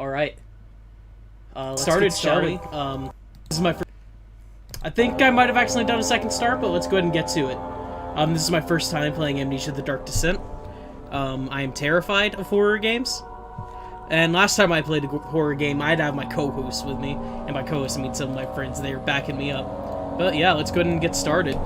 Alright. Let's get started. This is my first... I think I might have accidentally done a second start, but let's go ahead and get to it. This is my first time playing Amnesia: The Dark Descent. I am terrified of horror games. And last time I played a horror game, I'd have my co-host with me. And by co-host, I mean some of my friends. They were backing me up. But yeah, let's go ahead and get started.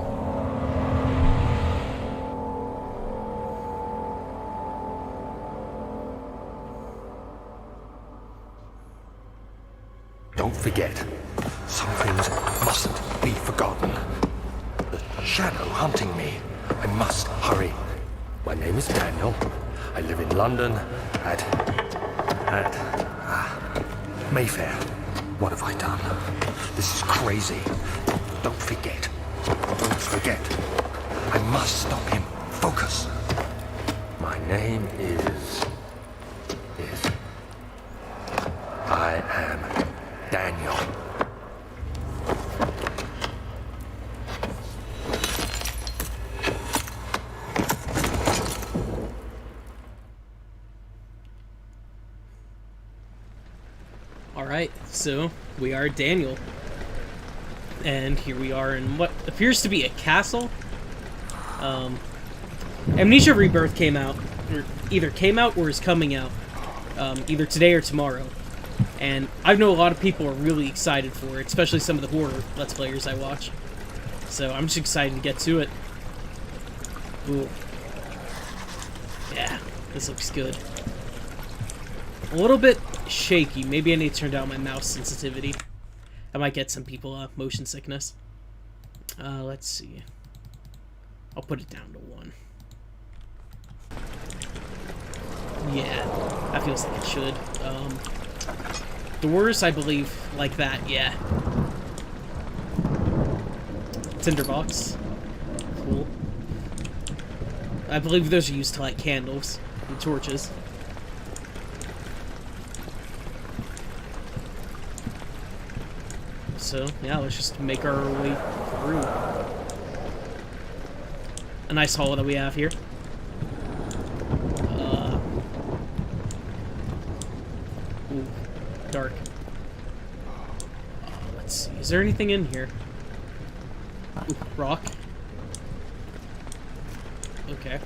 Don't forget, some things mustn't be forgotten. The shadow hunting me. I must hurry. My name is Daniel. I live in London at Mayfair. What have I done? This is crazy. Don't forget. Don't forget. I must stop him. Focus. My name is... I am Daniel. Alright, so we are Daniel. And here we are in what appears to be a castle. Amnesia Rebirth came out, or either came out or is coming out, either today or tomorrow. And I know a lot of people are really excited for it, especially some of the horror Let's Players I watch. So I'm just excited to get to it. Ooh. Yeah, this looks good. A little bit shaky. Maybe I need to turn down my mouse sensitivity. I might get some people motion sickness. Let's see. I'll put it down to 1. Yeah, that feels like it should. Doors, I believe, like that, yeah. Tinderbox. Cool. I believe those are used to light candles and torches. So, yeah, let's just make our way through. A nice hall that we have here. Ooh, dark. Let's see, is there anything in here? Ooh, rock. Okay.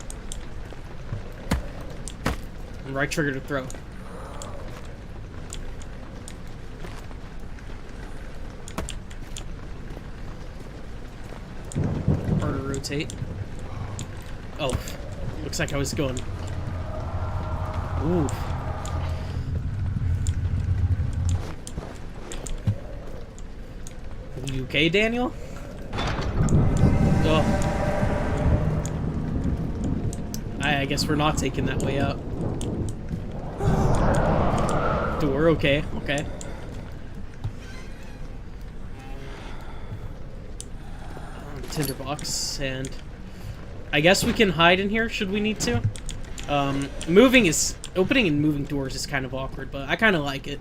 And right trigger to throw. Rotate. Oh, looks like I was going. Ooh. You okay, Daniel? Oh. I guess we're not taking that way out. Door, okay, okay. Tinderbox, and I guess we can hide in here should we need to. Opening and moving doors is kind of awkward, but I kind of like it.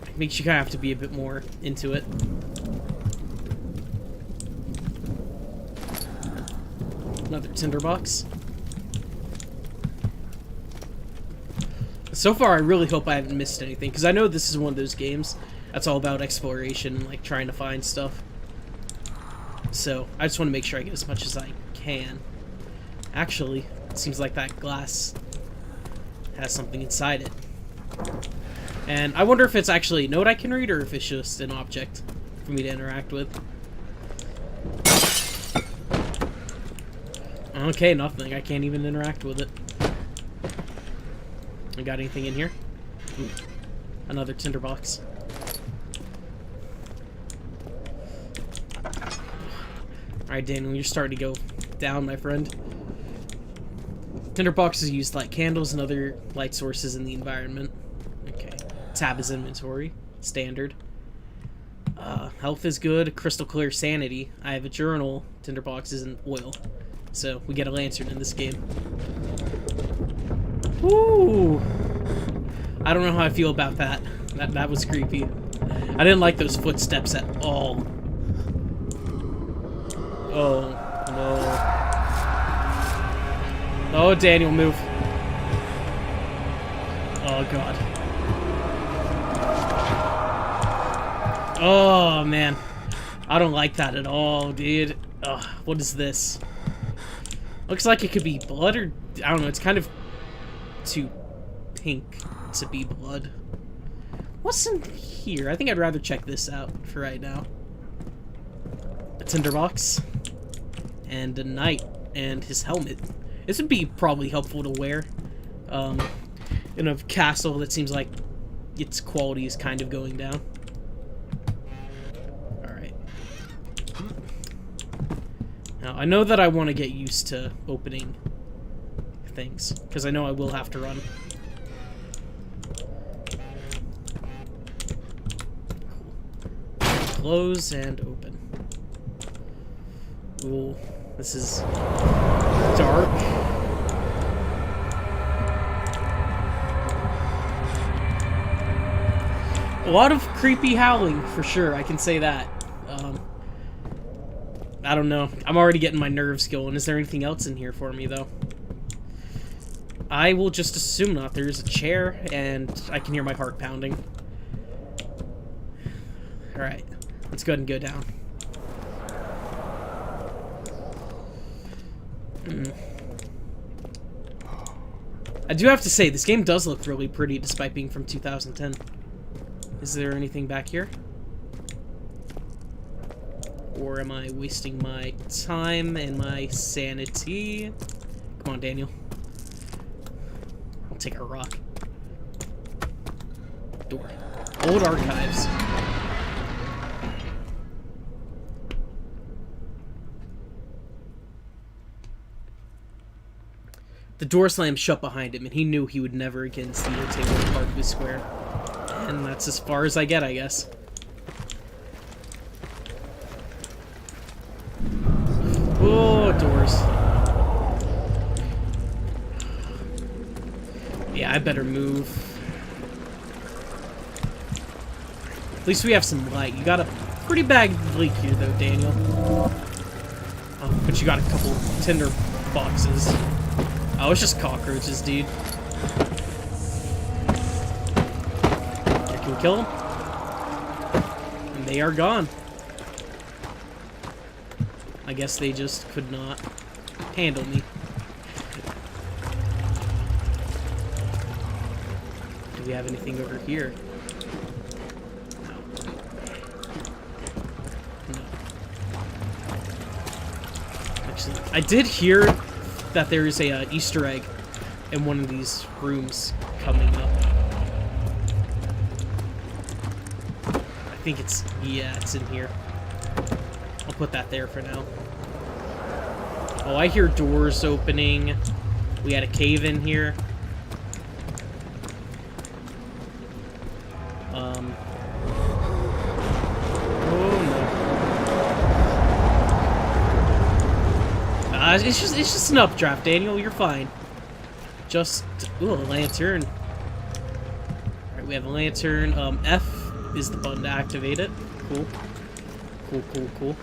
It makes you kind of have to be a bit more into it. Another tinderbox. So far, I really hope I haven't missed anything, because I know this is one of those games that's all about exploration and like trying to find stuff. So, I just want to make sure I get as much as I can. Actually, it seems like that glass has something inside it. And I wonder if it's actually a note I can read, or if it's just an object for me to interact with. Okay, nothing. I can't even interact with it. I got anything in here? Ooh, another tinderbox. Alright, Daniel, you're starting to go down, my friend. Tinderboxes use light candles and other light sources in the environment. Okay. Tab is inventory. Standard. Health is good. Crystal clear sanity. I have a journal. Tinderbox isn't oil. So, we get a lantern in this game. Woo! I don't know how I feel about that. That was creepy. I didn't like those footsteps at all. Oh, no. Oh, Daniel, move. Oh, God. Oh, man. I don't like that at all, dude. Ugh, what is this? Looks like it could be blood, or... I don't know, it's kind of too pink to be blood. What's in here? I think I'd rather check this out for right now. A tinderbox. And a knight. And his helmet. This would be probably helpful to wear. In a castle that seems like its quality is kind of going down. Alright. Now, I know that I want to get used to opening things, because I know I will have to run. Close and open. Ooh, this is dark. A lot of creepy howling, for sure, I can say that. I don't know. I'm already getting my nerves going. Is there anything else in here for me, though? I will just assume not. There's a chair, and I can hear my heart pounding. Alright, let's go ahead and go down. I do have to say, this game does look really pretty, despite being from 2010. Is there anything back here? Or am I wasting my time and my sanity? Come on, Daniel. I'll take a rock. Door. Old archives. The door slammed shut behind him, and he knew he would never again see a table in Parkway Square. And that's as far as I get, I guess. Oh, doors. Yeah, I better move. At least we have some light. You got a pretty bad leak here, though, Daniel. Oh, but you got a couple tinder boxes. Oh, it's just cockroaches, dude. I can kill them. And they are gone. I guess they just could not handle me. Do we have anything over here? No. No. Actually, I did hear that there is a Easter egg in one of these rooms coming up. I think it's... yeah, it's in here. I'll put that there for now. Oh, I hear doors opening. We had a cave in here. Oh no. It's just an updraft, Daniel. You're fine. Just ooh, a lantern. Alright, we have a lantern. F is the button to activate it. Cool. Cool, cool, cool.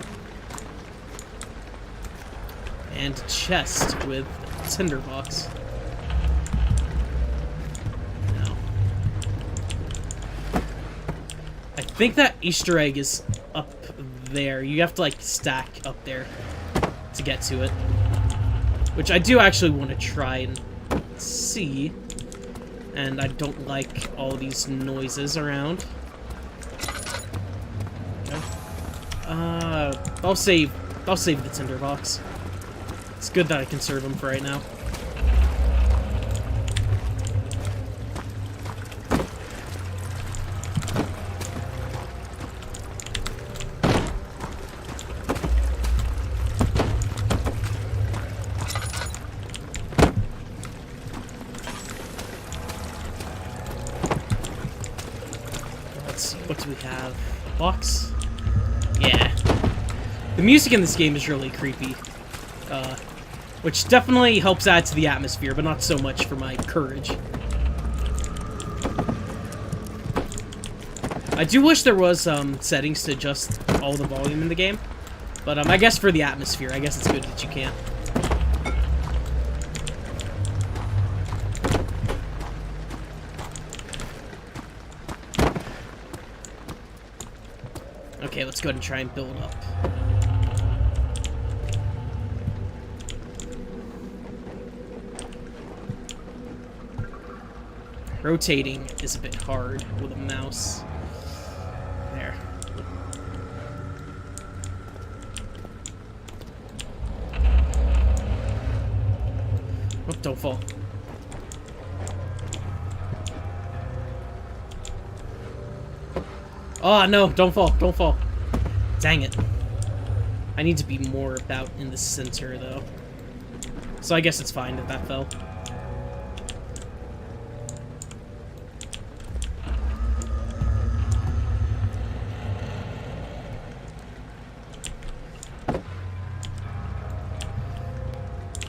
And chest with tinderbox. No. I think that Easter egg is up there. You have to, like, stack up there to get to it. Which I do actually want to try and see. And I don't like all these noises around. Okay. I'll save the tinderbox. It's good that I can serve them for right now. Let's see, what do we have? A box? Yeah. The music in this game is really creepy. Which definitely helps add to the atmosphere, but not so much for my courage. I do wish there was settings to adjust all the volume in the game, but I guess for the atmosphere, I guess it's good that you can. Okay, let's go ahead and try and build up. Rotating is a bit hard with a mouse. There. Oh, don't fall. Oh, no, don't fall, don't fall. Dang it. I need to be more about in the center, though. So I guess it's fine that that fell.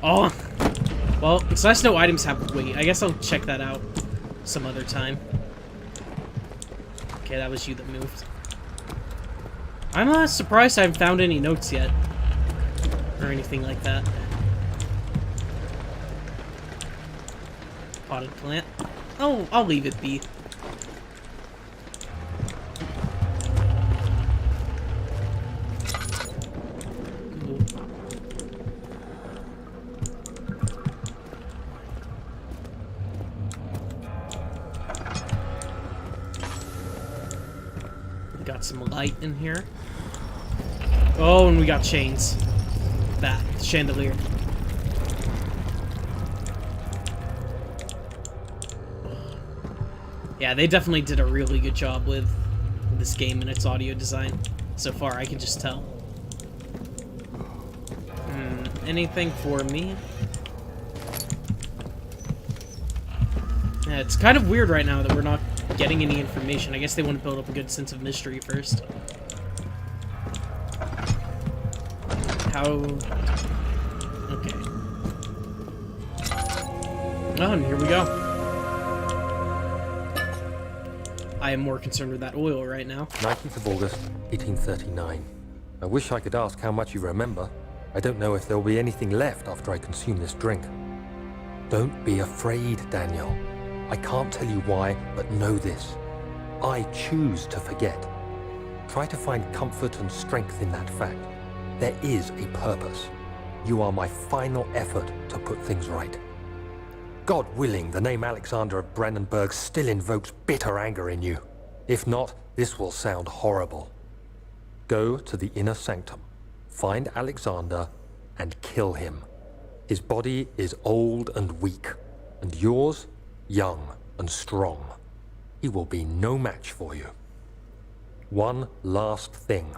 Oh! Well, it's nice to know items have weight. I guess I'll check that out some other time. Okay, that was you that moved. I'm surprised I haven't found any notes yet. Or anything like that. Potted plant. Oh, I'll leave it be. Got some light in here. Oh, and we got chains. That chandelier. Yeah, they definitely did a really good job with this game and its audio design. So far, I can just tell. Anything for me? Yeah, it's kind of weird right now that we're not getting any information. I guess they want to build up a good sense of mystery first. How... Okay. Oh, and here we go. I am more concerned with that oil right now. 19th of August, 1839. I wish I could ask how much you remember. I don't know if there will be anything left after I consume this drink. Don't be afraid, Daniel. I can't tell you why, but know this. I choose to forget. Try to find comfort and strength in that fact. There is a purpose. You are my final effort to put things right. God willing, the name Alexander of Brandenburg still invokes bitter anger in you. If not, this will sound horrible. Go to the inner sanctum, find Alexander, and kill him. His body is old and weak, and yours, young and strong. He will be no match for you. One last thing.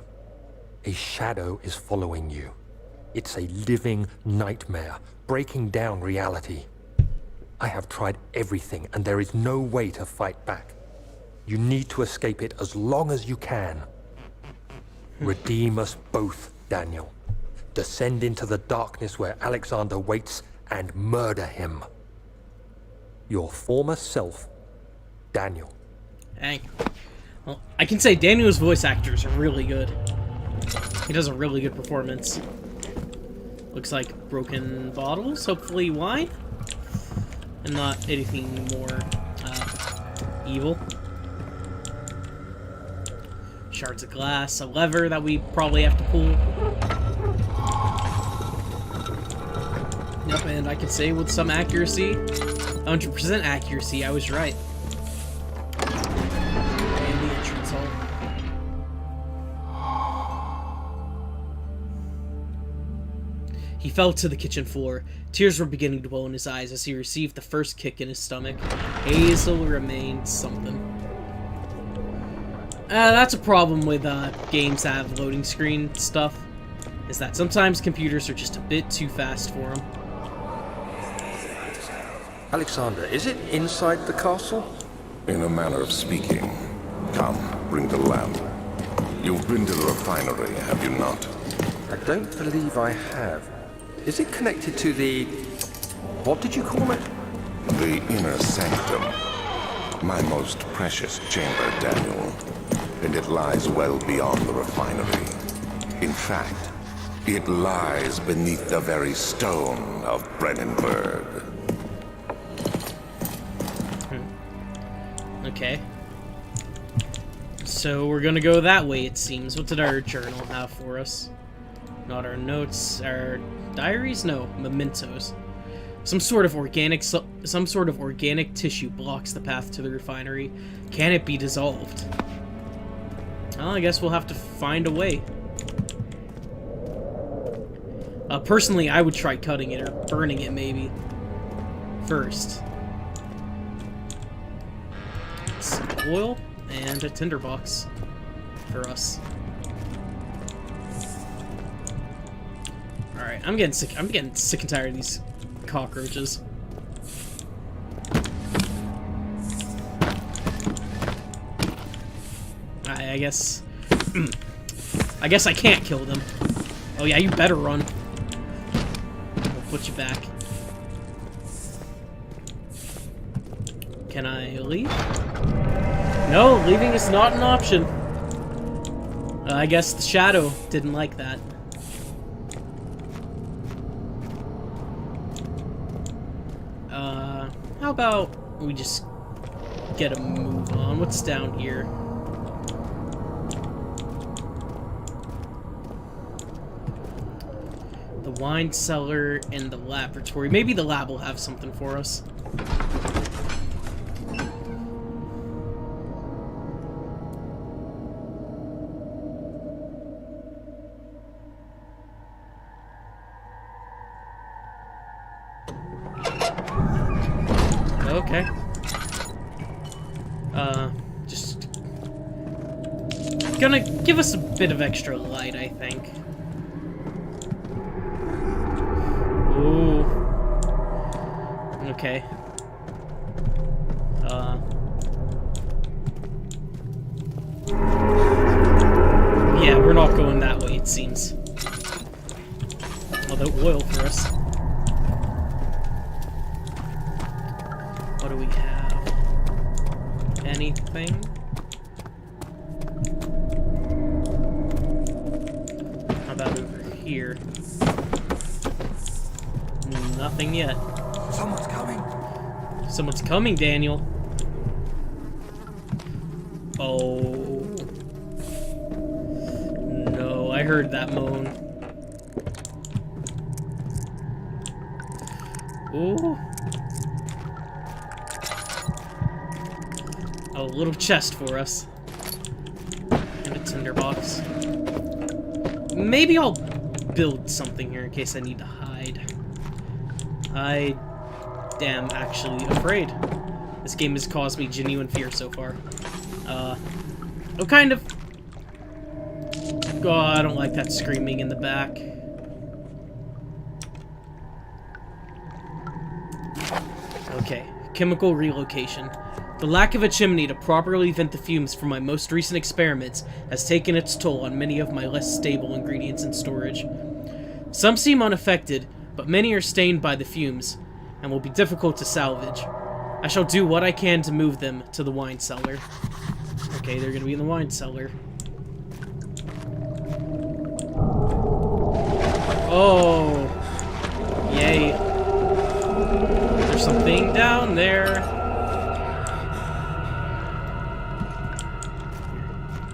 A shadow is following you. It's a living nightmare, breaking down reality. I have tried everything, and there is no way to fight back. You need to escape it as long as you can. Redeem us both, Daniel. Descend into the darkness where Alexander waits and murder him. Your former self, Daniel. Dang. Well, I can say Daniel's voice actors are really good. He does a really good performance. Looks like broken bottles, hopefully wine? And not anything more evil. Shards of glass, a lever that we probably have to pull. Yep, and I can say with some accuracy, 100% accuracy, I was right. And the entrance hall. He fell to the kitchen floor. Tears were beginning to well in his eyes as he received the first kick in his stomach. Hazel remained something. That's a problem with games that have loading screen stuff, is that sometimes computers are just a bit too fast for them. Alexander, is it inside the castle? In a manner of speaking. Come, bring the lamp. You've been to the refinery, have you not? I don't believe I have. Is it connected to the... what did you call it? The inner sanctum. My most precious chamber, Daniel. And it lies well beyond the refinery. In fact, it lies beneath the very stone of Brandenburg. Okay. So we're gonna go that way, it seems. What did our journal have for us? Not our notes, our diaries? No, mementos. Some sort of organic tissue blocks the path to the refinery. Can it be dissolved? Well, I guess we'll have to find a way. Personally, I would try cutting it or burning it, maybe. First. Some oil and a tinderbox for us. Alright, I'm getting sick and tired of these cockroaches. I guess... I guess I can't kill them. Oh yeah, you better run. We'll put you back. Can I leave? No, leaving is not an option. I guess the shadow didn't like that. How about we just get a move on? What's down here? The wine cellar and the laboratory. Maybe the lab will have something for us. Okay. Just gonna give us a bit of extra light, I think. Ooh. Okay. Yeah, we're not going that way, it seems. Although oil for us. What do we have? Anything? How about over here? Nothing yet. Someone's coming. Someone's coming, Daniel. Oh. No, I heard that moan. Ooh. A little chest for us. And a tinderbox. Maybe I'll build something here in case I need to hide. I am actually afraid. This game has caused me genuine fear so far. Oh, kind of. Oh, I don't like that screaming in the back. Okay, chemical relocation. The lack of a chimney to properly vent the fumes from my most recent experiments has taken its toll on many of my less stable ingredients in storage. Some seem unaffected, but many are stained by the fumes, and will be difficult to salvage. I shall do what I can to move them to the wine cellar. Okay, they're gonna be in the wine cellar. Oh! Yay. There's something down there.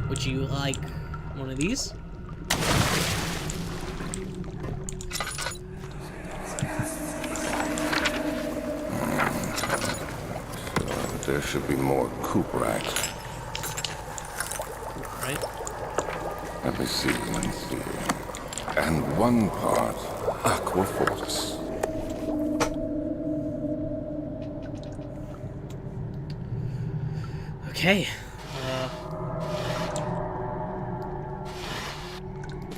Would you like one of these? There should be more coop racks. Right. Let me see. And one part aquafortis. Okay.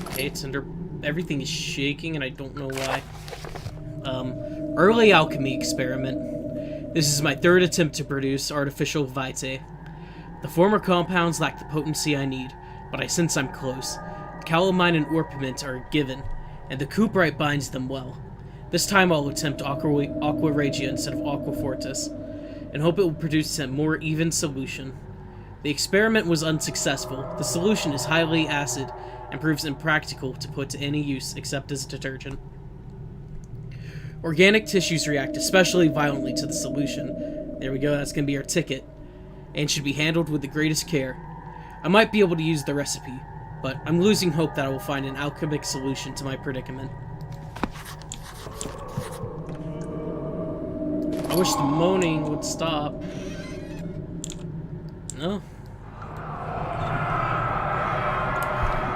Okay, it's under... Everything is shaking, and I don't know why. Early alchemy experiment. This is my third attempt to produce artificial vitae. The former compounds lack the potency I need, but I sense I'm close. Calamine and orpiment are a given, and the cuprite binds them well. This time I'll attempt aqua regia instead of aqua fortis, and hope it will produce a more even solution. The experiment was unsuccessful. The solution is highly acid, and proves impractical to put to any use except as a detergent. Organic tissues react especially violently to the solution. There we go, that's going to be our ticket. And should be handled with the greatest care. I might be able to use the recipe, but I'm losing hope that I will find an alchemic solution to my predicament. I wish the moaning would stop. No.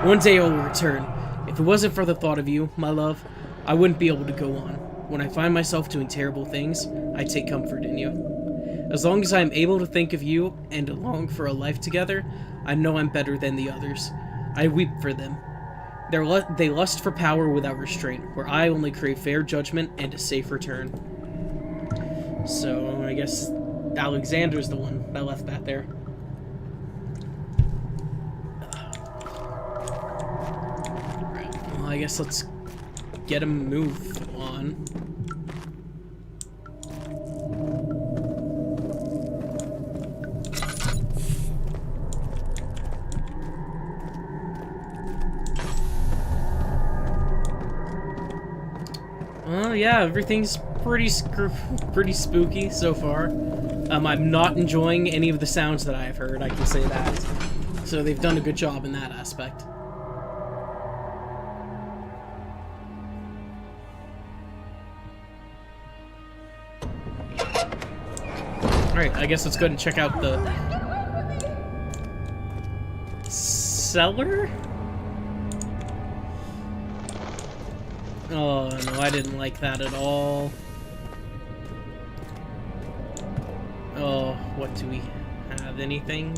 One day I will return. If it wasn't for the thought of you, my love, I wouldn't be able to go on. When I find myself doing terrible things, I take comfort in you. As long as I am able to think of you and long for a life together, I know I'm better than the others. I weep for them. They lust for power without restraint, where I only crave fair judgment and a safe return. So, I guess Alexander's the one that left that there. Well, I guess let's get a move on. Well, yeah, everything's pretty spooky so far. I'm not enjoying any of the sounds that I have heard, I can say that. So they've done a good job in that aspect. Alright, I guess let's go ahead and check out the cellar? Oh no, I didn't like that at all. Oh, what do we have? Anything?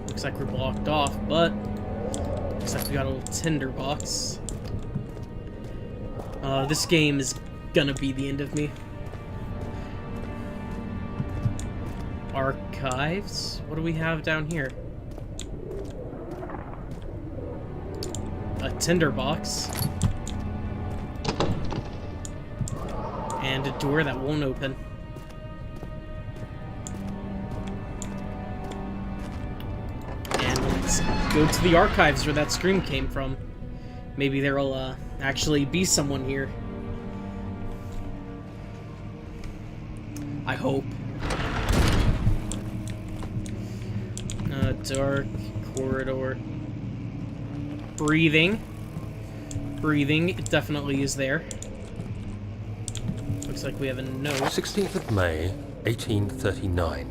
Looks like we're blocked off, but looks like we got a little tinderbox. This game is gonna be the end of me. Archives? What do we have down here? A tinderbox. And a door that won't open. And let's go to the archives where that scream came from. Maybe there'll actually be someone here. I hope. Dark corridor. Breathing. Breathing, it definitely is there. Looks like we have a note. 16th of May, 1839.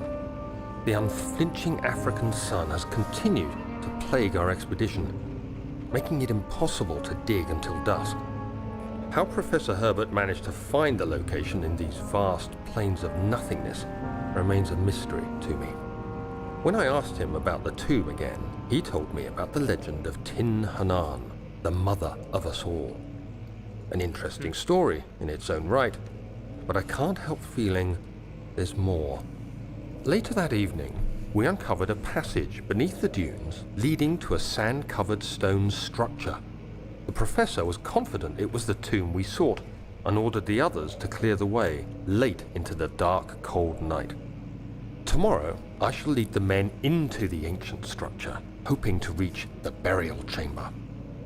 The unflinching African sun has continued to plague our expedition, making it impossible to dig until dusk. How Professor Herbert managed to find the location in these vast plains of nothingness remains a mystery to me. When I asked him about the tomb again, he told me about the legend of Tin Hanan, the mother of us all. An interesting story in its own right, but I can't help feeling there's more. Later that evening, we uncovered a passage beneath the dunes leading to a sand-covered stone structure. The professor was confident it was the tomb we sought and ordered the others to clear the way late into the dark, cold night. Tomorrow, I shall lead the men into the ancient structure, hoping to reach the burial chamber.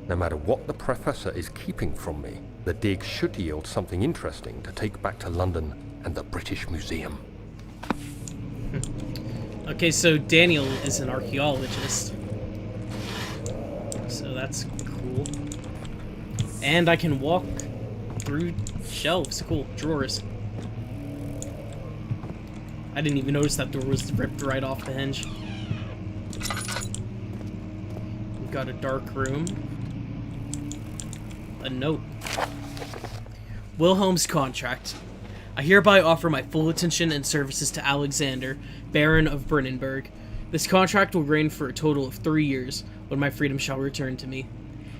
No matter what the professor is keeping from me, the dig should yield something interesting to take back to London and the British Museum. Okay, so Daniel is an archaeologist. So that's cool. And I can walk through shelves. Cool. Drawers. I didn't even notice that door was ripped right off the hinge. We've got a dark room. A note. Wilhelm's contract. I hereby offer my full attention and services to Alexander, Baron of Brennenburg. This contract will reign for a total of 3 years, when my freedom shall return to me.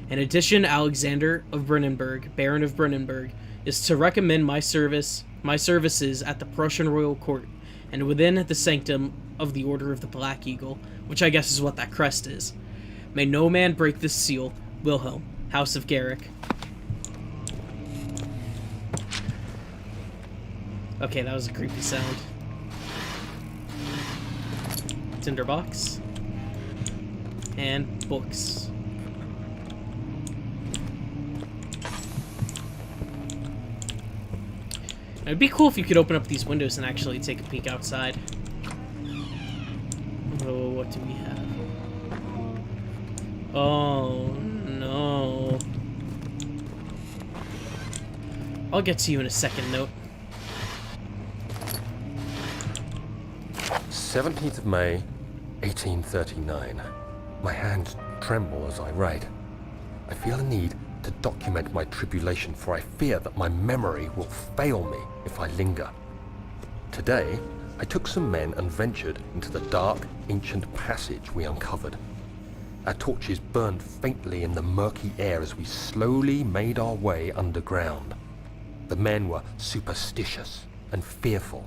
In addition, Alexander of Brennenburg, Baron of Brennenburg, is to recommend my services at the Prussian royal court, and within the sanctum of the Order of the Black Eagle, which I guess is what that crest is. May no man break this seal. Wilhelm, House of Garrick. Okay, that was a creepy sound. Tinderbox. And books. It'd be cool if you could open up these windows and actually take a peek outside. Oh, what do we have? Oh, no. I'll get to you in a second, note. 17th of May, 1839. My hands tremble as I write. I feel a need to document my tribulation, for I fear that my memory will fail me if I linger. Today, I took some men and ventured into the dark, ancient passage we uncovered. Our torches burned faintly in the murky air as we slowly made our way underground. The men were superstitious and fearful.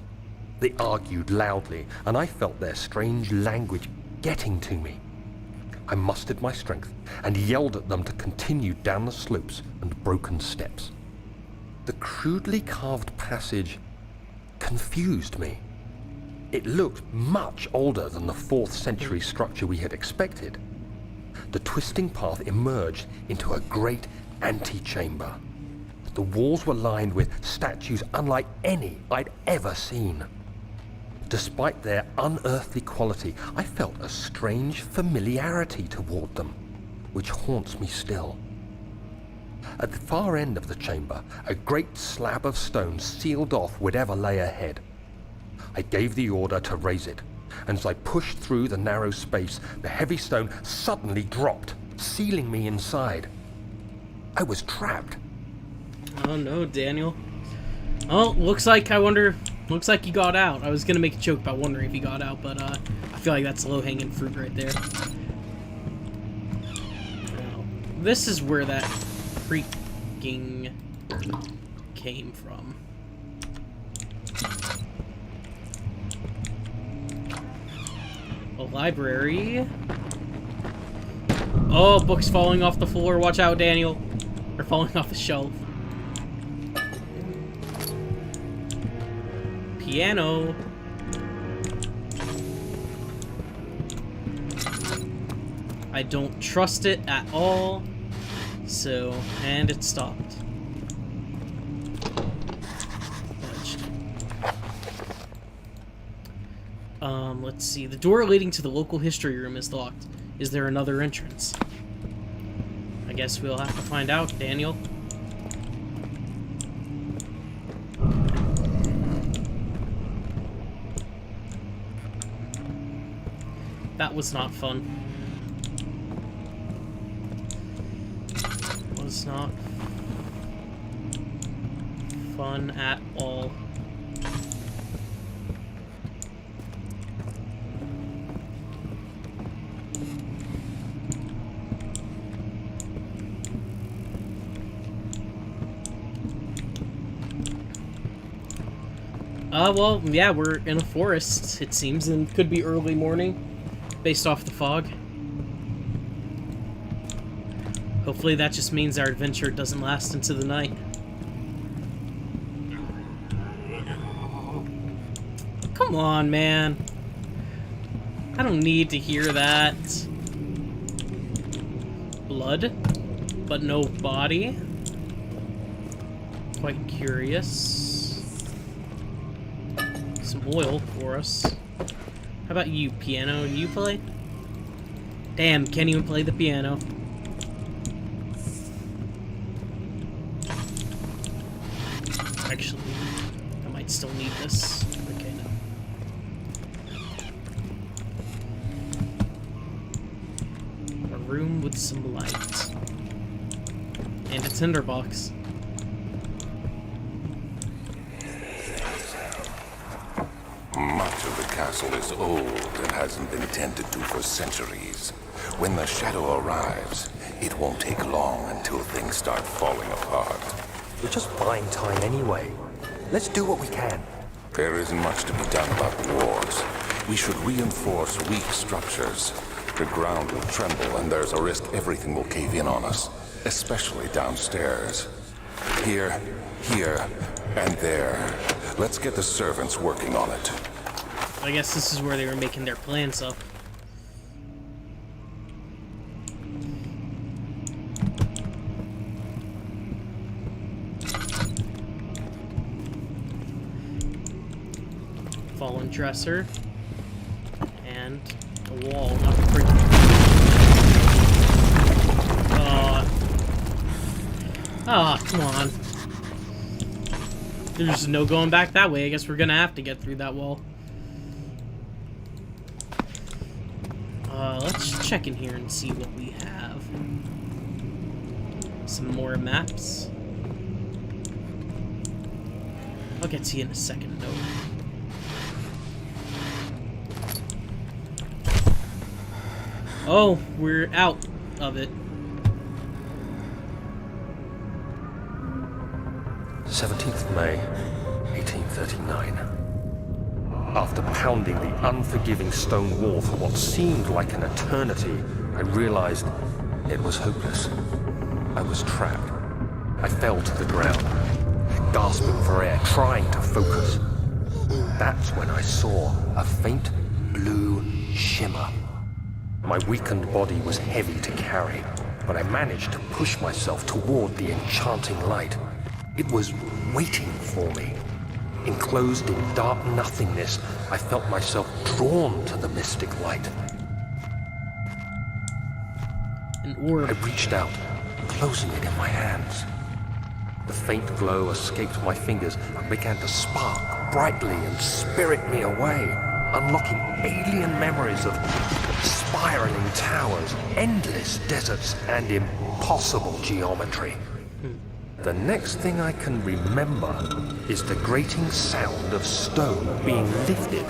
They argued loudly, and I felt their strange language getting to me. I mustered my strength and yelled at them to continue down the slopes and broken steps. The crudely carved passage confused me. It looked much older than the 4th century structure we had expected. The twisting path emerged into a great antechamber. The walls were lined with statues unlike any I'd ever seen. Despite their unearthly quality, I felt a strange familiarity toward them, which haunts me still. At the far end of the chamber, a great slab of stone sealed off whatever lay ahead. I gave the order to raise it, and as I pushed through the narrow space, the heavy stone suddenly dropped, sealing me inside. I was trapped. Oh no, Daniel. Oh, looks like he got out. I was gonna make a joke about wondering if he got out, but I feel like that's low-hanging fruit right there. Now, this is where that creaking came from. A library. Oh, books falling off the floor. Watch out, Daniel. They're falling off the shelf. Piano. I don't trust it at all. So, and it stopped. Let's see. The door leading to the local history room is locked. Is there another entrance? I guess we'll have to find out, Daniel. That was not fun. Was not fun at all. Well, yeah, we're in a forest, it seems, and could be early morning, based off the fog. Hopefully that just means our adventure doesn't last into the night. Come on, man. I don't need to hear that. Blood, but no body. Quite curious. Some oil for us. How about you, piano? You play? Damn, can't even play the piano. Actually, I might still need this. Okay, no. A room with some light. And a tinderbox. Much of the castle is old and hasn't been tended to for centuries. When the shadow arrives, it won't take long until things start falling apart. We're just buying time anyway. Let's do what we can. There isn't much to be done about the walls. We should reinforce weak structures. The ground will tremble and there's a risk everything will cave in on us, especially downstairs. Here, and there. Let's get the servants working on it. I guess this is where they were making their plans up. fallen dresser. And a wall. Not pretty. Come on. There's no going back that way. I guess we're gonna have to get through that wall. Let's check in here and see what we have. Some more maps. I'll get to you in a second, though. Oh, we're out of it. 17th May, 1839. After pounding the unforgiving stone wall for what seemed like an eternity, I realized it was hopeless. I was trapped. I fell to the ground, gasping for air, trying to focus. That's when I saw a faint blue shimmer. My weakened body was heavy to carry, but I managed to push myself toward the enchanting light. It was waiting for me. Enclosed in dark nothingness, I felt myself drawn to the mystic light. An orb. I reached out, closing it in my hands. The faint glow escaped my fingers and began to spark brightly and spirit me away, unlocking alien memories of spiraling towers, endless deserts, and impossible geometry. The next thing I can remember is the grating sound of stone being lifted,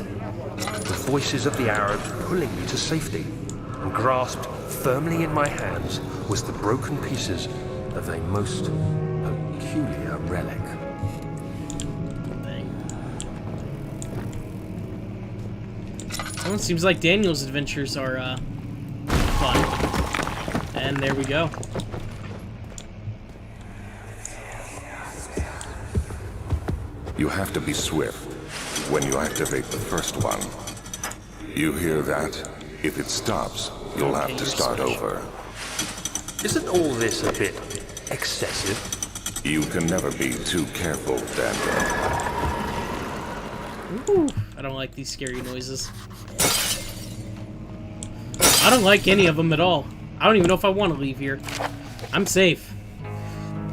the voices of the Arabs pulling me to safety, and grasped firmly in my hands was the broken pieces of a most peculiar relic. Well, it seems like Daniel's adventures are fun. And there we go. You have to be swift when you activate the first one. You hear that? If it stops, you'll have to start over. Isn't all this a bit excessive? You can never be too careful, Daniel. Ooh, I don't like these scary noises. I don't like any of them at all. I don't even know if I want to leave here. I'm safe.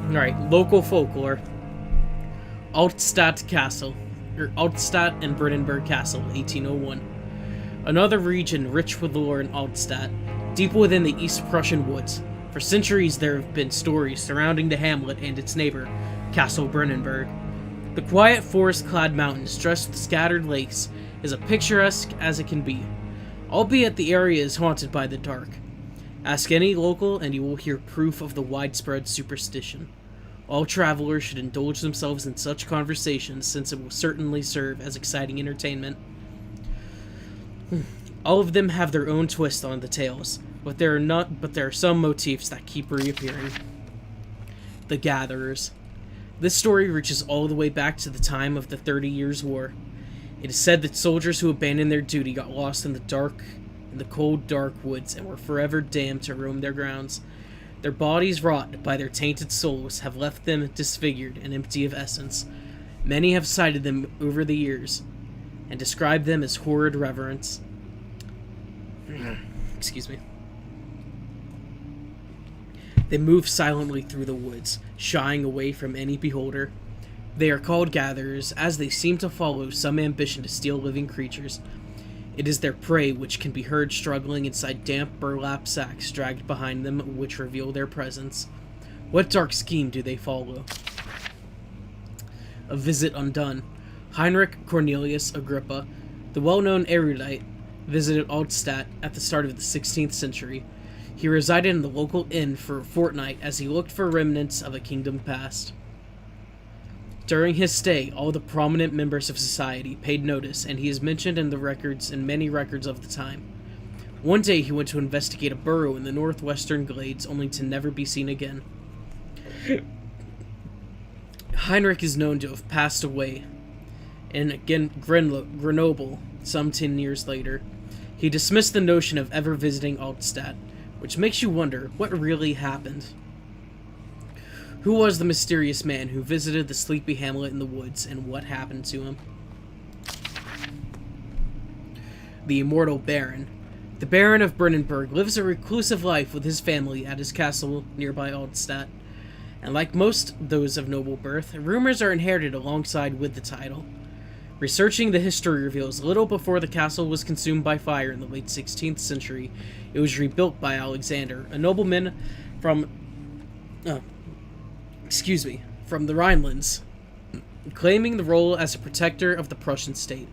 Alright, local folklore. Altstadt Castle, or Altstadt and Brennenburg Castle, 1801. Another region rich with lore in Altstadt, deep within the East Prussian woods. For centuries there have been stories surrounding the hamlet and its neighbor, Castle Brennenburg. The quiet forest-clad mountains dressed with scattered lakes is as picturesque as it can be, albeit the area is haunted by the dark. Ask any local and you will hear proof of the widespread superstition. All travelers should indulge themselves in such conversations, since it will certainly serve as exciting entertainment. All of them have their own twist on the tales, but there are some motifs that keep reappearing. The Gatherers. This story reaches all the way back to the time of the 30 Years' War. It is said that soldiers who abandoned their duty got lost in the cold, dark woods and were forever damned to roam their grounds. Their bodies, wrought by their tainted souls, have left them disfigured and empty of essence. Many have cited them over the years and described them as horrid reverence. Excuse me. They move silently through the woods, shying away from any beholder. They are called gatherers, as they seem to follow some ambition to steal living creatures. It is their prey which can be heard struggling inside damp burlap sacks dragged behind them, which reveal their presence. What dark scheme do they follow? A visit undone. Heinrich Cornelius Agrippa, the well-known erudite, visited Altstadt at the start of the 16th century. He resided in the local inn for a fortnight as he looked for remnants of a kingdom past. During his stay, all the prominent members of society paid notice, and he is mentioned in many records of the time. One day he went to investigate a burrow in the northwestern glades, only to never be seen again. Heinrich is known to have passed away in Grenoble some 10 years later. He dismissed the notion of ever visiting Altstadt, which makes you wonder what really happened. Who was the mysterious man who visited the sleepy hamlet in the woods, and what happened to him? The Immortal Baron. The Baron of Brennenburg lives a reclusive life with his family at his castle nearby Aldstadt. And like most those of noble birth, rumors are inherited alongside with the title. Researching the history reveals little before the castle was consumed by fire in the late 16th century. It was rebuilt by Alexander, a nobleman from the Rhinelands, claiming the role as a protector of the Prussian state.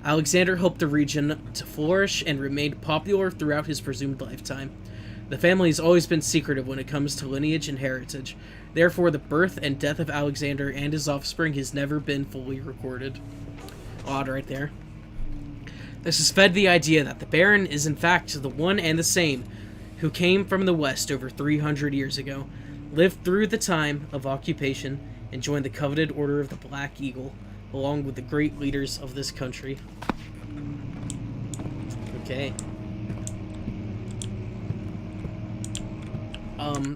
Alexander helped the region to flourish and remained popular throughout his presumed lifetime. The family has always been secretive when it comes to lineage and heritage. Therefore, the birth and death of Alexander and his offspring has never been fully recorded. Odd right there. This has fed the idea that the Baron is in fact the one and the same who came from the west over 300 years ago, lived through the time of occupation, and joined the coveted Order of the Black Eagle, along with the great leaders of this country. Okay.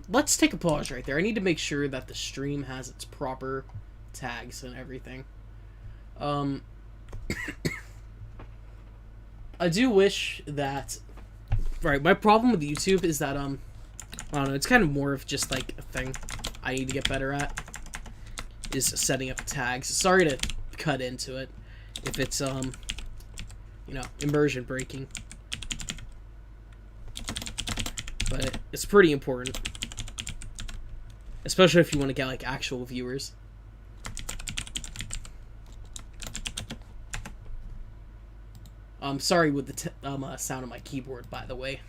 Let's take a pause right there. I need to make sure that the stream has its proper tags and everything. I do wish that... Right, my problem with YouTube is that, I don't know, it's kind of more of just, like, a thing I need to get better at, is setting up tags. Sorry to cut into it if it's, you know, immersion breaking. But it's pretty important. Especially if you want to get, like, actual viewers. Sorry with the sound of my keyboard, by the way.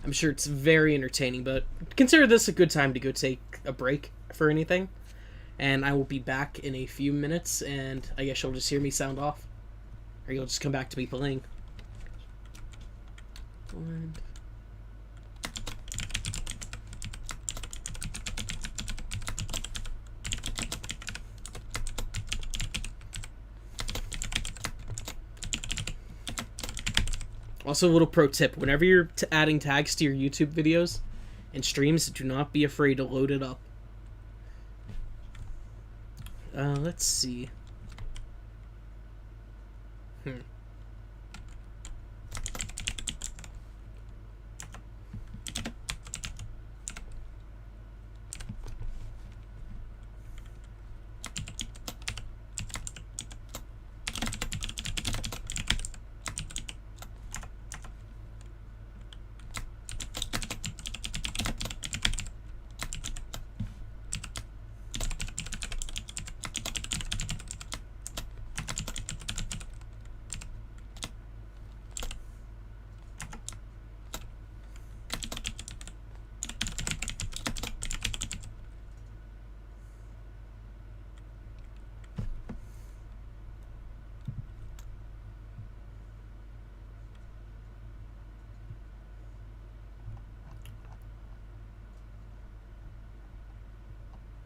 I'm sure it's very entertaining, but consider this a good time to go take a break for anything. And I will be back in a few minutes, and I guess you'll just hear me sound off. Or you'll just come back to me playing. And... Also, a little pro tip. Whenever you're adding tags to your YouTube videos and streams, do not be afraid to load it up. Let's see.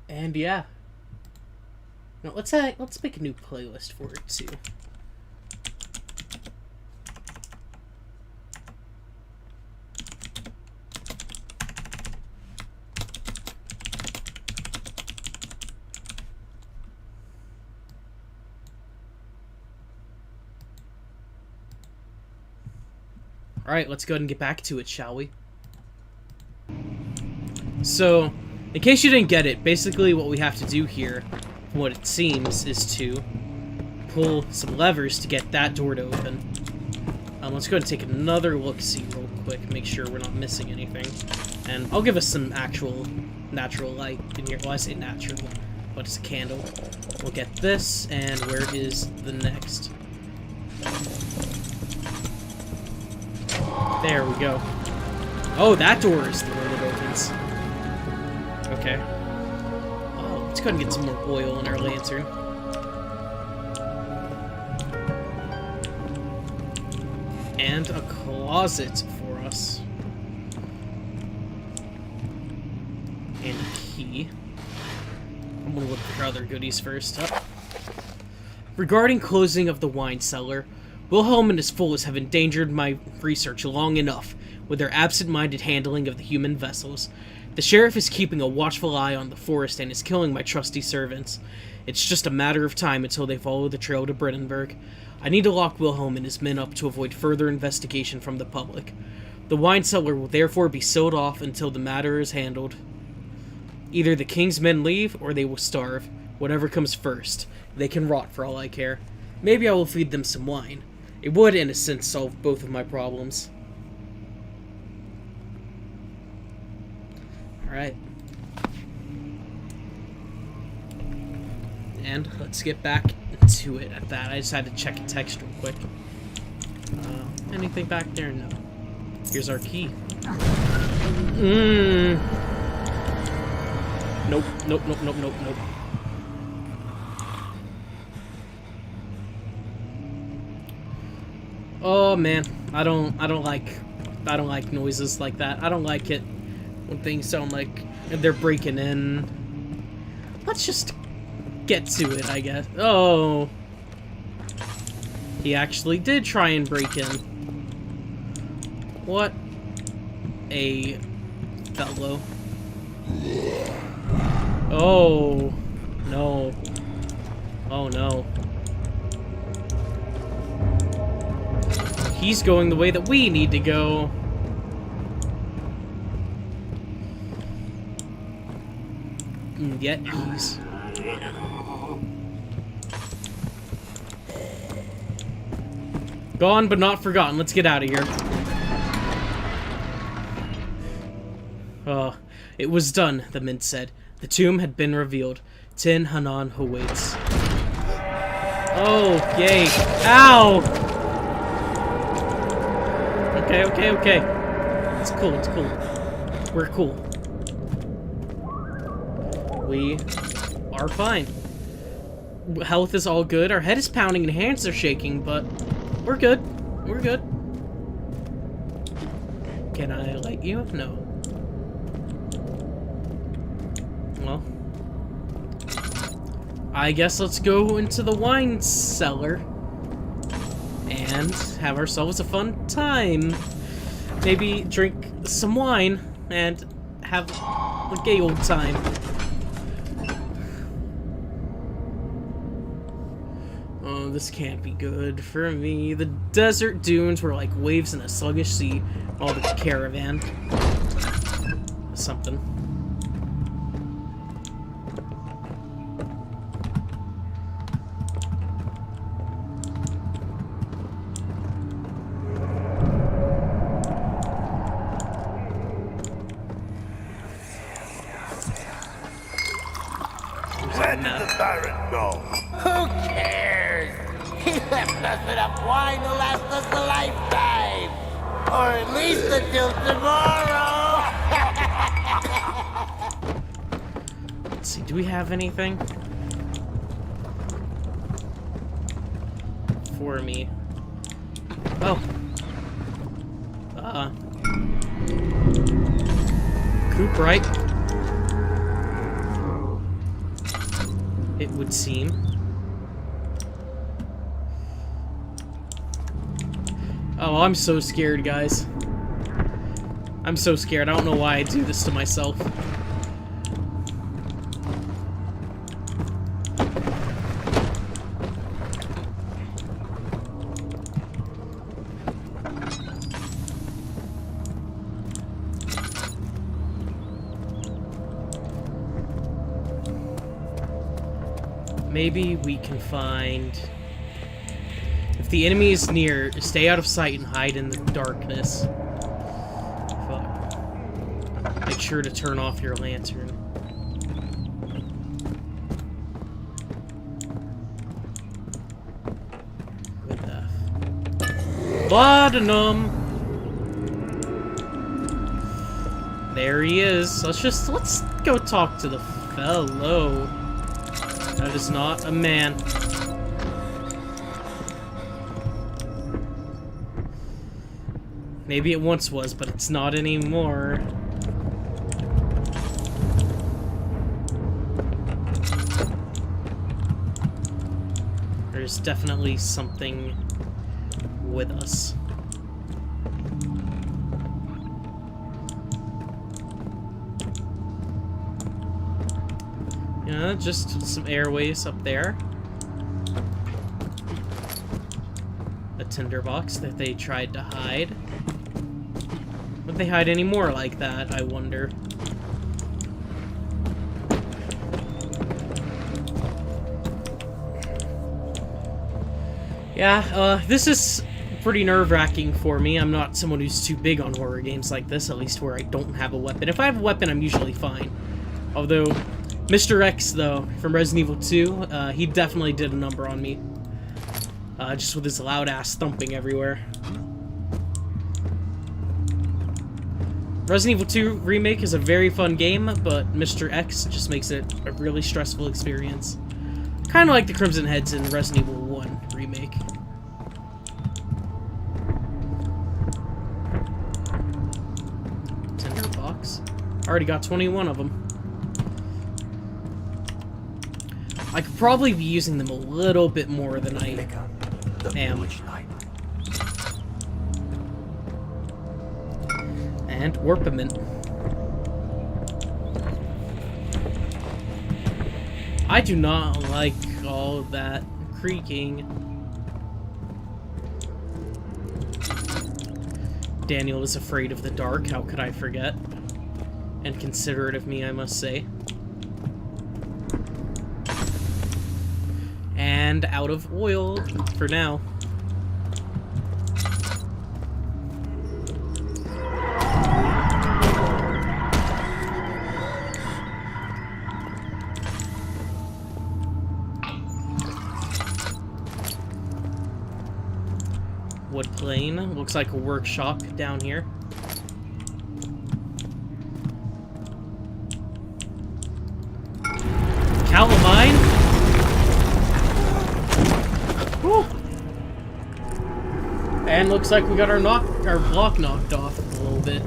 And yeah, no, let's make a new playlist for it too. All right, let's go ahead and get back to it, shall we? So, in case you didn't get it, basically what we have to do here, from what it seems, is to pull some levers to get that door to open. Let's go ahead and take another look-see real quick, make sure we're not missing anything. And I'll give us some actual natural light in here. Well, I say natural, but it's a candle. We'll get this, and where is the next? There we go. Oh, that door is the one that opens. Okay. Oh, let's go ahead and get some more oil in our lantern. And a closet for us. And a key. I'm gonna look for other goodies first. Oh. Regarding closing of the wine cellar, Wilhelm and his foes have endangered my research long enough with their absent-minded handling of the human vessels. The sheriff is keeping a watchful eye on the forest and is killing my trusty servants. It's just a matter of time until they follow the trail to Brennenburg. I need to lock Wilhelm and his men up to avoid further investigation from the public. The wine cellar will therefore be sealed off until the matter is handled. Either the king's men leave, or they will starve. Whatever comes first. They can rot for all I care. Maybe I will feed them some wine. It would, in a sense, solve both of my problems. Alright. And let's get back to it at that. I just had to check a text real quick. Anything back there? No. Here's our key. Nope, nope, nope, nope, nope, nope. Oh man, I don't like noises like that. I don't like it when things sound like they're breaking in. Let's just get to it, I guess. Oh, he actually did try and break in. What a fellow. Oh no. Oh no. He's going the way that we need to go. And yet he's... gone but not forgotten. Let's get out of here. It was done, the mint said. The tomb had been revealed. Tin Hanan awaits. Oh, yay. Ow! Okay, okay, okay. It's cool, it's cool. We're cool. We are fine. Health is all good. Our head is pounding and hands are shaking, but we're good. We're good. Can I light you? No. Well, I guess let's go into the wine cellar and have ourselves a fun time. Maybe drink some wine and have a gay old time. Oh, this can't be good for me. The desert dunes were like waves in a sluggish sea. All the caravan. Something. Where did the Baron go? Who cares? He left us enough wine to last us a lifetime. Or at least until tomorrow. Let's see, do we have anything? For me. Oh. Coop, right? It would seem. Oh, I'm so scared, guys. I'm so scared. I don't know why I do this to myself. Maybe we can find... If the enemy is near, stay out of sight and hide in the darkness. Fuck. Make sure to turn off your lantern. What the... Laudanum! There he is. Let's go talk to the fellow. That is not a man. Maybe it once was, but it's not anymore. There's definitely something with us. Yeah, just some airways up there. A tinderbox that they tried to hide. Would they hide any more like that, I wonder? Yeah, this is pretty nerve-wracking for me. I'm not someone who's too big on horror games like this, at least where I don't have a weapon. If I have a weapon, I'm usually fine. Although, Mr. X, though, from Resident Evil 2, he definitely did a number on me. Just with his loud-ass thumping everywhere. Resident Evil 2 Remake is a very fun game, but Mr. X just makes it a really stressful experience. Kind of like the Crimson Heads in Resident Evil 1 Remake. Tinderbox. Already got 21 of them. I could probably be using them a little bit more than I am. And Orpiment. I do not like all that creaking. Daniel is afraid of the dark, how could I forget? And considerate of me, I must say. And out of oil for now. Wood plane. Looks like a workshop down here. Calamine? Woo! And looks like we got our block knocked off a little bit.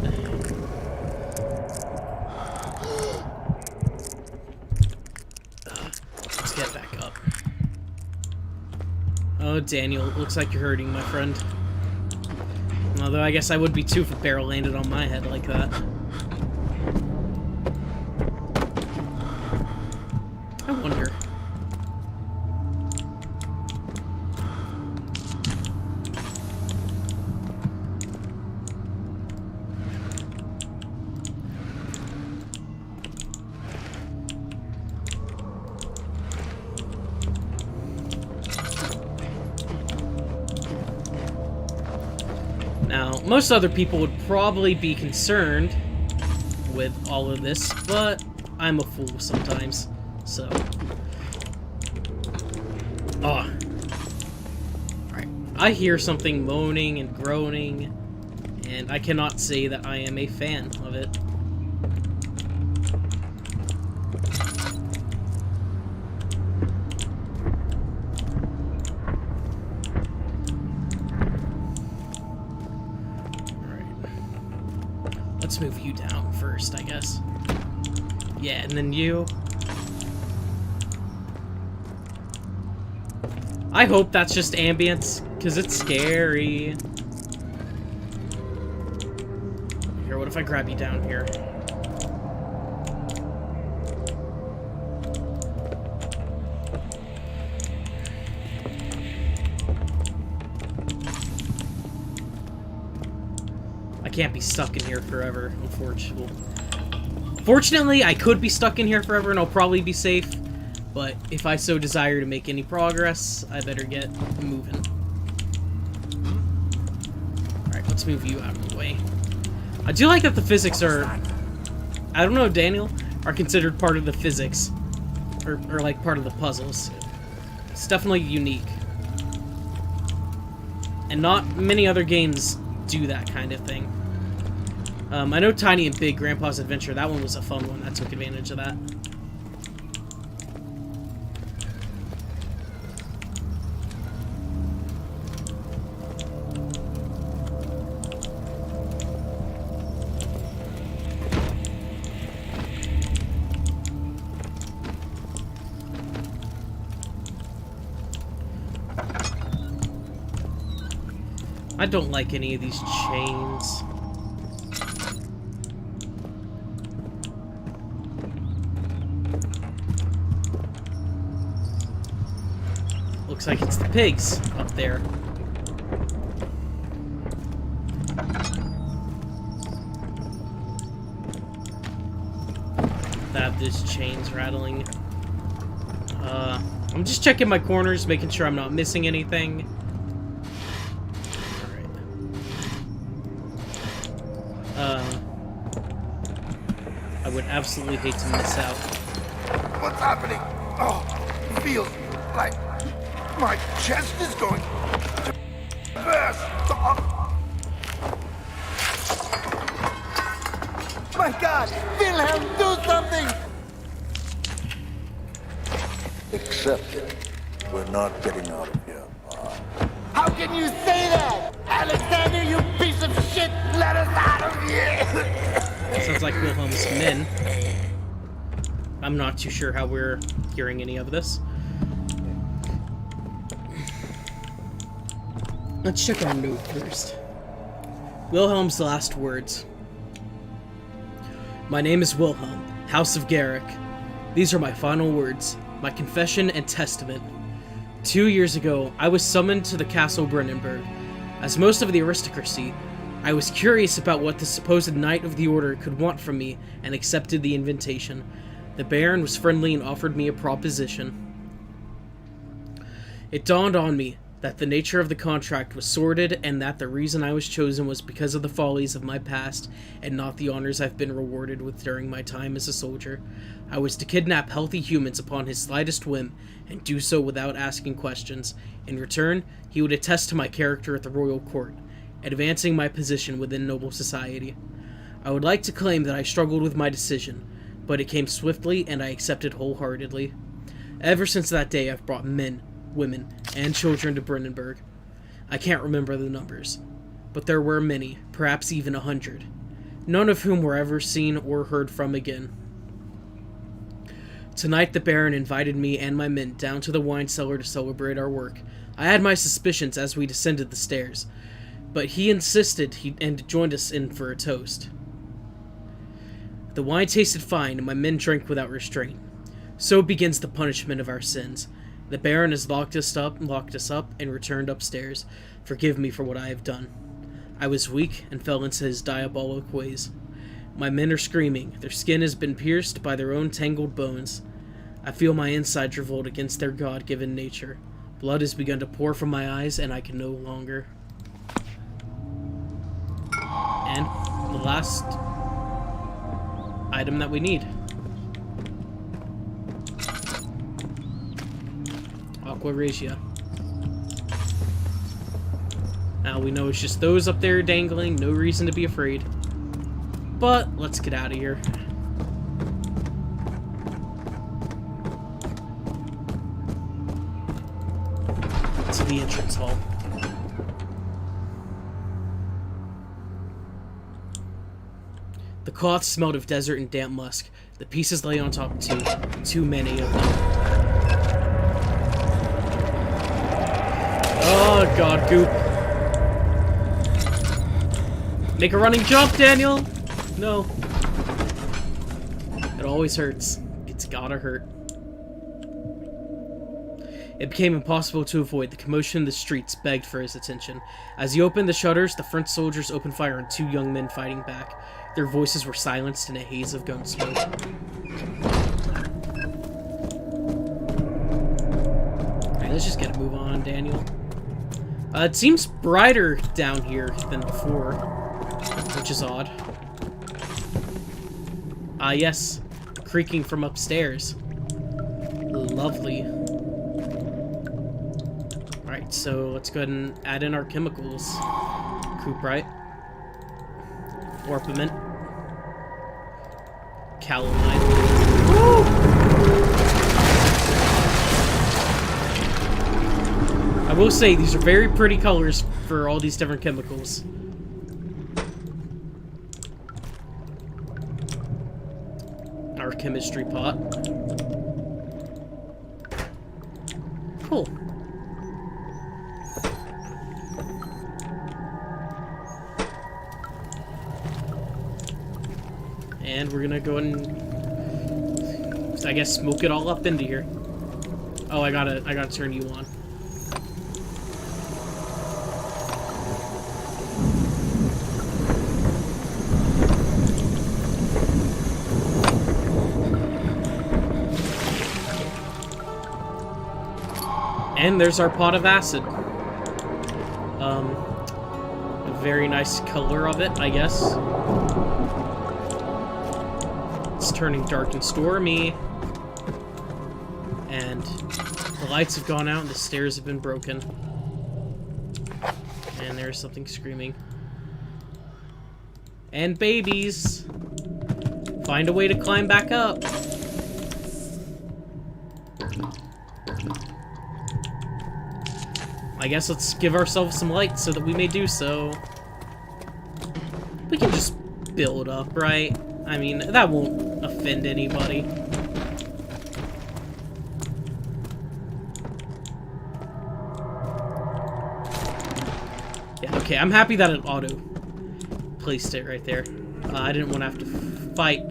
Let's get back up. Oh, Daniel, looks like you're hurting, my friend. Although I guess I would be too if a barrel landed on my head like that. I wonder. Now, most other people would probably be concerned with all of this, but I'm a fool sometimes, so... Oh. Alright, I hear something moaning and groaning, and I cannot say that I am a fan of it. Let's move you down first, I guess. Yeah, and then you. I hope that's just ambience, because it's scary. Here, what if I grab you down here? I can't be stuck in here forever, unfortunately. Fortunately, I could be stuck in here forever and I'll probably be safe, but if I so desire to make any progress, I better get moving. Alright, let's move you out of the way. I do like that the physics are, I don't know, Daniel, are considered part of the physics, or like part of the puzzles. It's definitely unique. And not many other games do that kind of thing. I know Tiny and Big Grandpa's Adventure, that one was a fun one that took advantage of that. I don't like any of these chains. Looks like it's the pigs up there. That there's chains rattling. I'm just checking my corners, making sure I'm not missing anything. Alright. I would absolutely hate to miss out. What's happening? Oh, it feels like my chest is going to burst. My God! Wilhelm, do something! Accept it. We're not getting out of here. How can you say that? Alexander, you piece of shit! Let us out of here! Sounds like Wilhelm's men. I'm not too sure how we're hearing any of this. Let's check our note first. Wilhelm's last words. My name is Wilhelm, House of Garrick. These are my final words, my confession and testament. 2 years ago, I was summoned to the Castle Brennenburg. As most of the aristocracy, I was curious about what the supposed Knight of the Order could want from me and accepted the invitation. The Baron was friendly and offered me a proposition. It dawned on me that the nature of the contract was sordid and that the reason I was chosen was because of the follies of my past and not the honors I've been rewarded with during my time as a soldier. I was to kidnap healthy humans upon his slightest whim and do so without asking questions. In return, he would attest to my character at the royal court, advancing my position within noble society. I would like to claim that I struggled with my decision, but it came swiftly and I accepted wholeheartedly. Ever since that day, I've brought men, women, and children to Brennenburg. I can't remember the numbers, but there were many, perhaps even 100, none of whom were ever seen or heard from again. Tonight the Baron invited me and my men down to the wine cellar to celebrate our work. I had my suspicions as we descended the stairs, but he insisted and joined us in for a toast. The wine tasted fine and my men drank without restraint. So begins the punishment of our sins. The Baron has locked us up, and returned upstairs. Forgive me for what I have done. I was weak and fell into his diabolic ways. My men are screaming. Their skin has been pierced by their own tangled bones. I feel my insides revolt against their God-given nature. Blood has begun to pour from my eyes, and I can no longer. And the last item that we need. Aqua Regia. Now we know it's just those up there dangling, no reason to be afraid. But let's get out of here. To the entrance hall. The cloth smelled of desert and damp musk. The pieces lay on top too many of them. Oh god, goop. Make a running jump, Daniel! No. It always hurts. It's gotta hurt. It became impossible to avoid. The commotion in the streets begged for his attention. As he opened the shutters, the French soldiers opened fire on 2 young men fighting back. Their voices were silenced in a haze of gun smoke. Alright, let's just get a move on, Daniel. It seems brighter down here than before, which is odd. Ah, yes. Creaking from upstairs. Lovely. Alright, so let's go ahead and add in our chemicals. Cuprite. Orpiment. Calamine. I will say, these are very pretty colors for all these different chemicals. Our chemistry pot. Cool. And we're gonna go and, I guess, smoke it all up into here. Oh, I gotta turn you on. And there's our pot of acid. A very nice color of it, I guess. It's turning dark and stormy. And the lights have gone out and the stairs have been broken. And there's something screaming. And babies! Find a way to climb back up. I guess let's give ourselves some light so that we may do so. We can just build up, right? I mean, that won't offend anybody. Yeah, okay, I'm happy that it auto-placed it right there. I didn't want to have to fight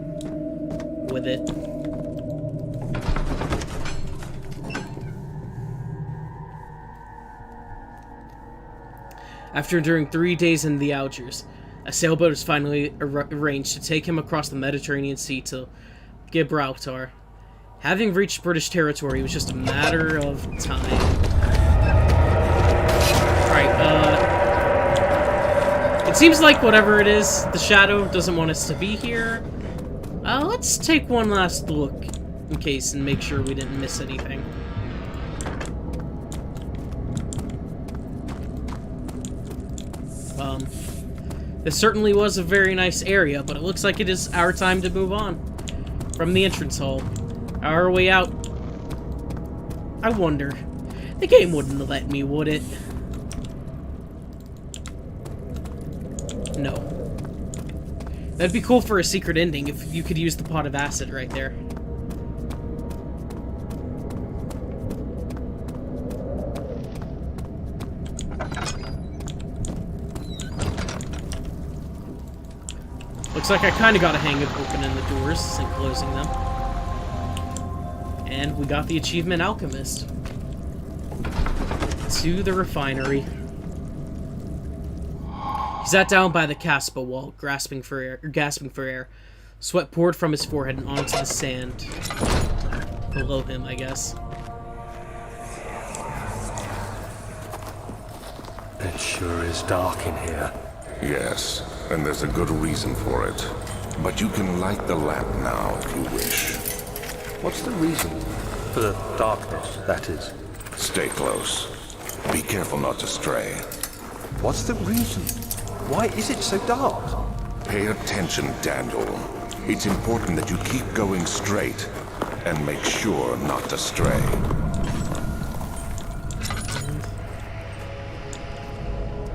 with it. After enduring 3 days in the Algiers, a sailboat is finally arranged to take him across the Mediterranean Sea to Gibraltar. Having reached British territory, it was just a matter of time. Alright, it seems like whatever it is, the Shadow doesn't want us to be here. Let's take one last look in case and make sure we didn't miss anything. This certainly was a very nice area, but it looks like it is our time to move on from the entrance hall. Our way out. I wonder. The game wouldn't let me, would it? No. That'd be cool for a secret ending if you could use the pot of acid right there. Looks like I kind of got a hang of opening the doors and closing them. And we got the achievement Alchemist. To the refinery. He sat down by the Caspa wall, gasping for air. Sweat poured from his forehead and onto the sand. Below him, I guess. It sure is dark in here. Yes, and there's a good reason for it. But you can light the lamp now if you wish. What's the reason? For the darkness, that is. Stay close. Be careful not to stray. What's the reason? Why is it so dark? Pay attention, Daniel. It's important that you keep going straight and make sure not to stray.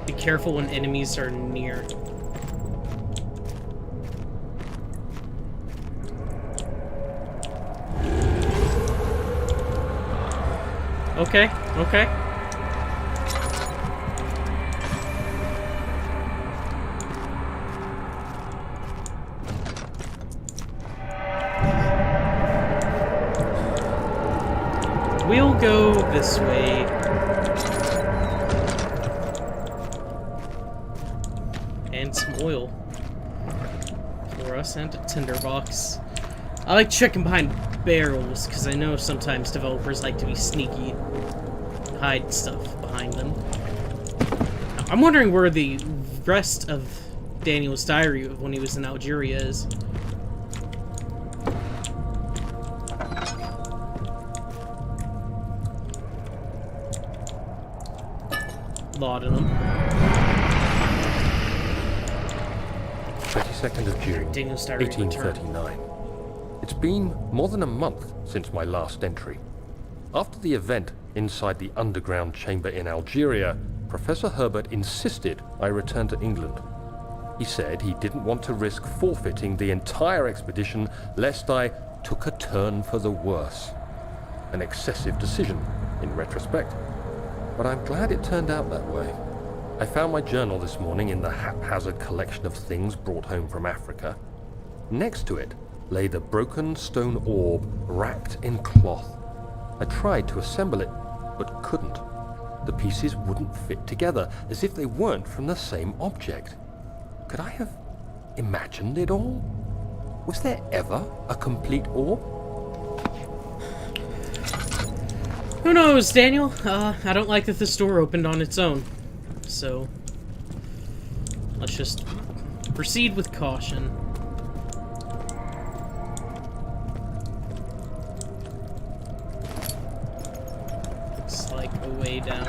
Be careful when enemies are near. Okay, okay. We'll go this way. And some oil. For us and a tinderbox. I like checking behind barrels, because I know sometimes developers like to be sneaky. Hide stuff behind them. I'm wondering where the rest of Daniel's diary when he was in Algeria is. Laudanum. 22nd of June, Daniel's diary 1839. It's been more than a month since my last entry. After the event inside the underground chamber in Algeria, Professor Herbert insisted I return to England. He said he didn't want to risk forfeiting the entire expedition lest I took a turn for the worse. An excessive decision, in retrospect. But I'm glad it turned out that way. I found my journal this morning in the haphazard collection of things brought home from Africa. Next to it lay the broken stone orb wrapped in cloth. I tried to assemble it, but couldn't. The pieces wouldn't fit together, as if they weren't from the same object. Could I have imagined it all? Was there ever a complete orb? Who knows, Daniel? I don't like that this door opened on its own. So, let's just proceed with caution. Looks like a way down.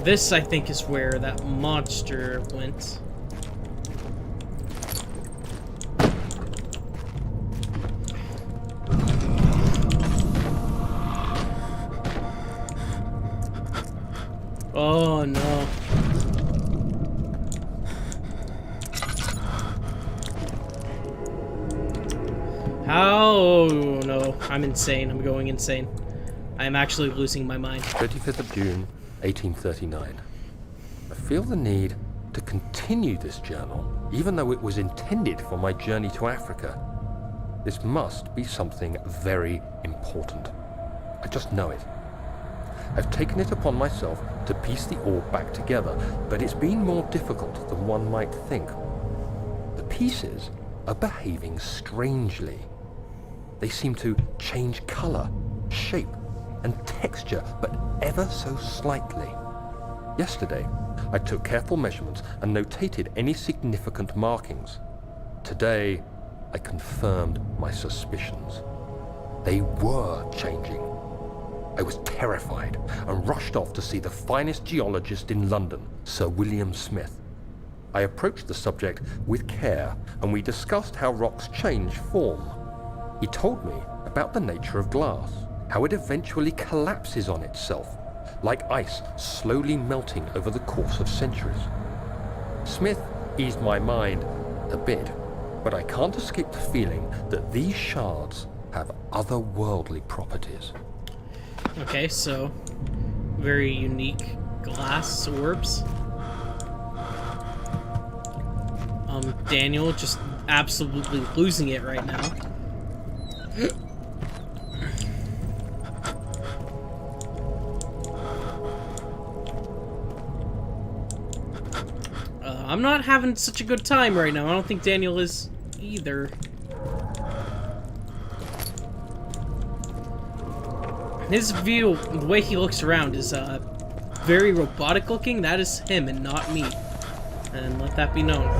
This, I think, is where that monster went. Oh no. How? No, I'm insane. I'm going insane. I am actually losing my mind. 25th of June, 1839. I feel the need to continue this journal, even though it was intended for my journey to Africa. This must be something very important. I just know it. I've taken it upon myself to piece the orb back together, but it's been more difficult than one might think. The pieces are behaving strangely. They seem to change color, shape, and texture, but ever so slightly. Yesterday, I took careful measurements and notated any significant markings. Today, I confirmed my suspicions. They were changing. I was terrified and rushed off to see the finest geologist in London, Sir William Smith. I approached the subject with care, and we discussed how rocks change form. He told me about the nature of glass, how it eventually collapses on itself, like ice slowly melting over the course of centuries. Smith eased my mind a bit, but I can't escape the feeling that these shards have otherworldly properties. Okay, so very unique glass orbs. Daniel just absolutely losing it right now. I'm not having such a good time right now. I don't think Daniel is either. His view, the way he looks around is very robotic looking. That is him and not me. And let that be known.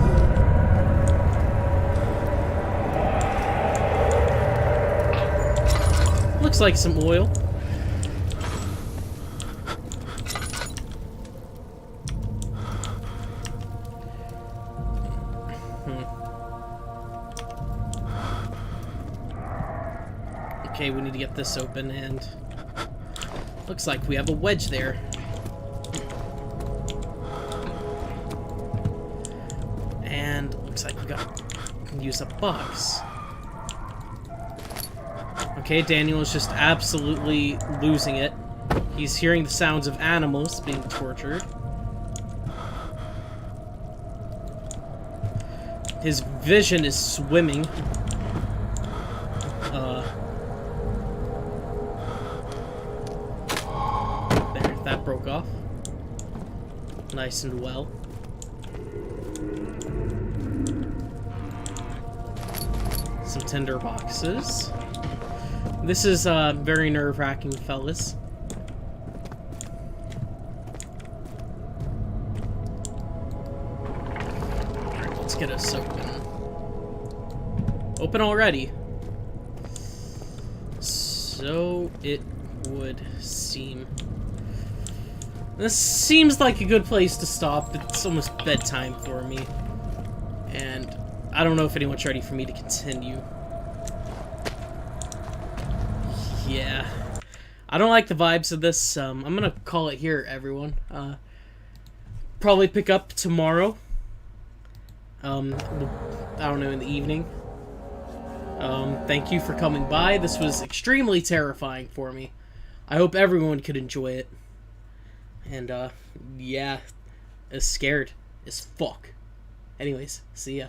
Looks like some oil. Okay, we need to get this open, and looks like we have a wedge there. And looks like we can use a box. Okay, Daniel is just absolutely losing it. He's hearing the sounds of animals being tortured. His vision is swimming. There, that broke off. Nice and well. Some tinder boxes. This is very nerve-wracking, fellas. Alright, let's get us open. Open already. So it would seem. This seems like a good place to stop. It's almost bedtime for me. And I don't know if anyone's ready for me to continue. Yeah. I don't like the vibes of this. I'm gonna call it here, everyone. Probably pick up tomorrow. I don't know, in the evening. Thank you for coming by. This was extremely terrifying for me. I hope everyone could enjoy it. And, yeah, I was scared. as fuck. Anyways, see ya.